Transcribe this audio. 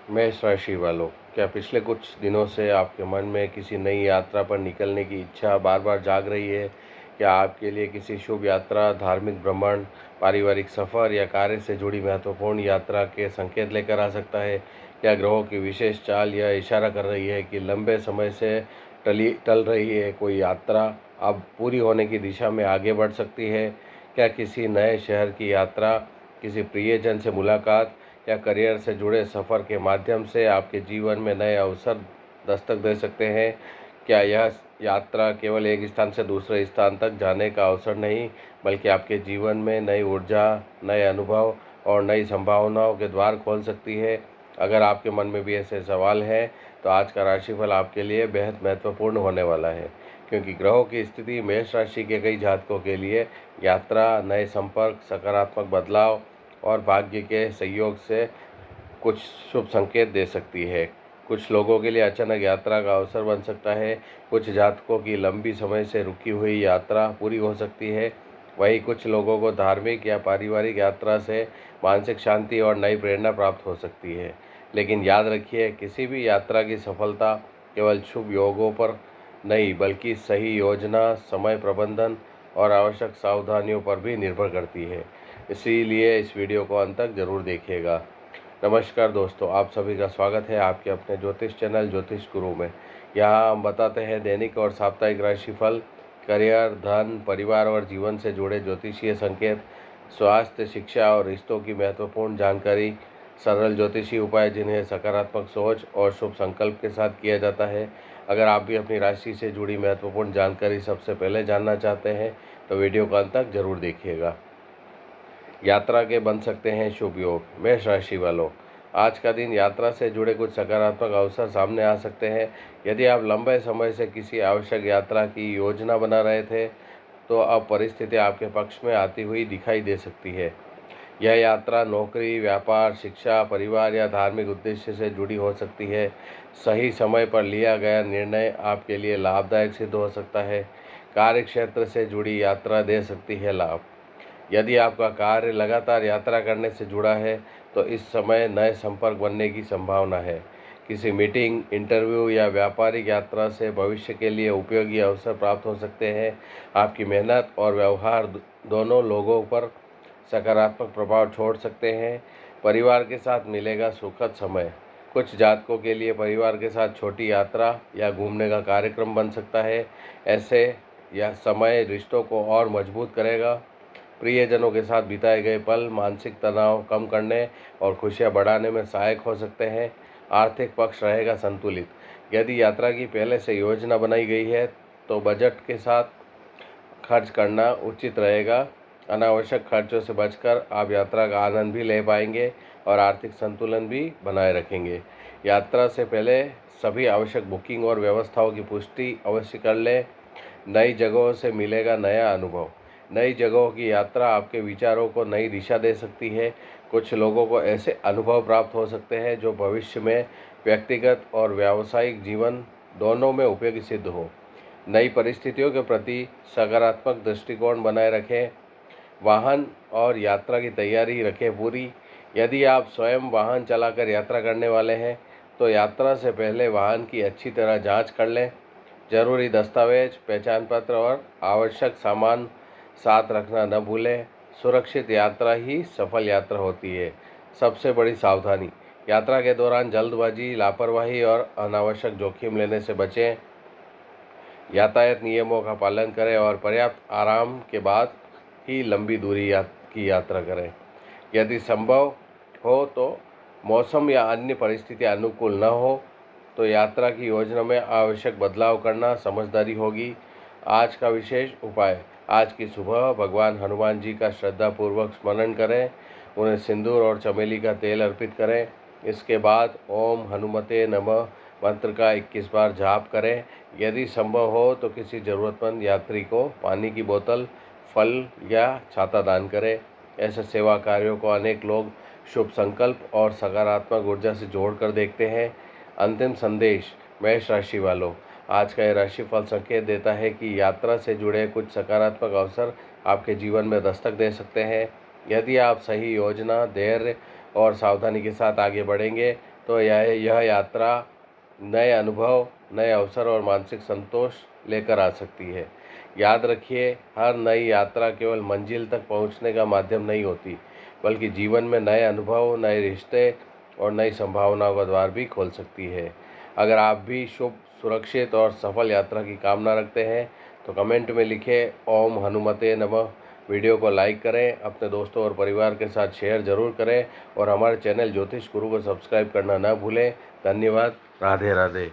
मेष राशि वालों, क्या पिछले कुछ दिनों से आपके मन में किसी नई यात्रा पर निकलने की इच्छा बार बार जाग रही है? क्या आपके लिए किसी शुभ यात्रा, धार्मिक भ्रमण, पारिवारिक सफ़र या कार्य से जुड़ी महत्वपूर्ण यात्रा के संकेत लेकर आ सकता है? क्या ग्रहों की विशेष चाल यह इशारा कर रही है कि लंबे समय से टल रही है कोई यात्रा अब पूरी होने की दिशा में आगे बढ़ सकती है? क्या किसी नए शहर की यात्रा, किसी प्रियजन से मुलाकात या करियर से जुड़े सफ़र के माध्यम से आपके जीवन में नए अवसर दस्तक दे सकते हैं? क्या यह यात्रा केवल एक स्थान से दूसरे स्थान तक जाने का अवसर नहीं, बल्कि आपके जीवन में नई ऊर्जा, नए अनुभव और नई संभावनाओं के द्वार खोल सकती है? अगर आपके मन में भी ऐसे सवाल हैं, तो आज का राशिफल आपके लिए बेहद महत्वपूर्ण होने वाला है, क्योंकि ग्रहों की स्थिति मेष राशि के कई जातकों के लिए यात्रा, नए संपर्क, सकारात्मक बदलाव और भाग्य के सहयोग से कुछ शुभ संकेत दे सकती है। कुछ लोगों के लिए अचानक यात्रा का अवसर बन सकता है। कुछ जातकों की लंबी समय से रुकी हुई यात्रा पूरी हो सकती है। वहीं कुछ लोगों को धार्मिक या पारिवारिक यात्रा से मानसिक शांति और नई प्रेरणा प्राप्त हो सकती है। लेकिन याद रखिए, किसी भी यात्रा की सफलता केवल शुभ योगों पर नहीं, बल्कि सही योजना, समय प्रबंधन और आवश्यक सावधानियों पर भी निर्भर करती है। इसीलिए इस वीडियो को अंत तक जरूर देखिएगा। नमस्कार दोस्तों, आप सभी का स्वागत है आपके अपने ज्योतिष चैनल ज्योतिष गुरु में। यहाँ हम बताते हैं दैनिक और साप्ताहिक राशिफल, करियर, धन, परिवार और जीवन से जुड़े ज्योतिषीय संकेत, स्वास्थ्य, शिक्षा और रिश्तों की महत्वपूर्ण जानकारी, सरल ज्योतिषी उपाय जिन्हें सकारात्मक सोच और शुभ संकल्प के साथ किया जाता है। अगर आप भी अपनी राशि से जुड़ी महत्वपूर्ण जानकारी सबसे पहले जानना चाहते हैं, तो वीडियो को अंत तक जरूर देखिएगा। यात्रा के बन सकते हैं शुभ योग। मेष राशि वालों, आज का दिन यात्रा से जुड़े कुछ सकारात्मक अवसर सामने आ सकते हैं। यदि आप लंबे समय से किसी आवश्यक यात्रा की योजना बना रहे थे, तो अब परिस्थिति आपके पक्ष में आती हुई दिखाई दे सकती है। यह यात्रा नौकरी, व्यापार, शिक्षा, परिवार या धार्मिक उद्देश्य से जुड़ी हो सकती है। सही समय पर लिया गया निर्णय आपके लिए लाभदायक सिद्ध हो सकता है। कार्य क्षेत्र से जुड़ी यात्रा दे सकती है लाभ। यदि आपका कार्य लगातार यात्रा करने से जुड़ा है, तो इस समय नए संपर्क बनने की संभावना है। किसी मीटिंग, इंटरव्यू या व्यापारिक यात्रा से भविष्य के लिए उपयोगी अवसर प्राप्त हो सकते हैं। आपकी मेहनत और व्यवहार दोनों लोगों पर सकारात्मक प्रभाव छोड़ सकते हैं। परिवार के साथ मिलेगा सुखद समय। कुछ जातकों के लिए परिवार के साथ छोटी यात्रा या घूमने का कार्यक्रम बन सकता है। ऐसे यह समय रिश्तों को और मजबूत करेगा। प्रियजनों के साथ बिताए गए पल मानसिक तनाव कम करने और खुशियां बढ़ाने में सहायक हो सकते हैं। आर्थिक पक्ष रहेगा संतुलित। यदि यात्रा की पहले से योजना बनाई गई है, तो बजट के साथ खर्च करना उचित रहेगा। अनावश्यक खर्चों से बचकर आप यात्रा का आनंद भी ले पाएंगे और आर्थिक संतुलन भी बनाए रखेंगे। यात्रा से पहले सभी आवश्यक बुकिंग और व्यवस्थाओं की पुष्टि अवश्य कर लें। नई जगहों से मिलेगा नया अनुभव। नई जगहों की यात्रा आपके विचारों को नई दिशा दे सकती है। कुछ लोगों को ऐसे अनुभव प्राप्त हो सकते हैं जो भविष्य में व्यक्तिगत और व्यावसायिक जीवन दोनों में उपयोगी सिद्ध हो। नई परिस्थितियों के प्रति सकारात्मक दृष्टिकोण बनाए रखें। वाहन और यात्रा की तैयारी रखें पूरी। यदि आप स्वयं वाहन चलाकर यात्रा करने वाले हैं, तो यात्रा से पहले वाहन की अच्छी तरह जांच कर लें। जरूरी दस्तावेज, पहचान पत्र और आवश्यक सामान साथ रखना न भूलें। सुरक्षित यात्रा ही सफल यात्रा होती है। सबसे बड़ी सावधानी, यात्रा के दौरान जल्दबाजी, लापरवाही और अनावश्यक जोखिम लेने से बचें। यातायात नियमों का पालन करें और पर्याप्त आराम के बाद ही लंबी दूरी की यात्रा करें। यदि संभव हो तो मौसम या अन्य परिस्थितियां अनुकूल न हो, तो यात्रा की योजना में आवश्यक बदलाव करना समझदारी होगी। आज का विशेष उपाय, आज की सुबह भगवान हनुमान जी का श्रद्धापूर्वक स्मरण करें। उन्हें सिंदूर और चमेली का तेल अर्पित करें। इसके बाद ओम हनुमते नमः मंत्र का 21 बार जाप करें। यदि संभव हो तो किसी ज़रूरतमंद यात्री को पानी की बोतल, फल या छाता दान करें। ऐसे सेवा कार्यों को अनेक लोग शुभ संकल्प और सकारात्मक ऊर्जा से जोड़कर देखते हैं। अंतिम संदेश, मेष राशि वालों, आज का यह राशिफल संकेत देता है कि यात्रा से जुड़े कुछ सकारात्मक अवसर आपके जीवन में दस्तक दे सकते हैं। यदि आप सही योजना, धैर्य और सावधानी के साथ आगे बढ़ेंगे, तो यह यात्रा नए अनुभव, नए अवसर और मानसिक संतोष लेकर आ सकती है। याद रखिए, हर नई यात्रा केवल मंजिल तक पहुंचने का माध्यम नहीं होती, बल्कि जीवन में नए अनुभव, नए रिश्ते और नई संभावनाओं का द्वार भी खोल सकती है। अगर आप भी शुभ, सुरक्षित और सफल यात्रा की कामना रखते हैं तो कमेंट में लिखें ओम हनुमते नमः। वीडियो को लाइक करें, अपने दोस्तों और परिवार के साथ शेयर जरूर करें और हमारे चैनल ज्योतिष गुरु को सब्सक्राइब करना न भूलें। धन्यवाद। राधे राधे।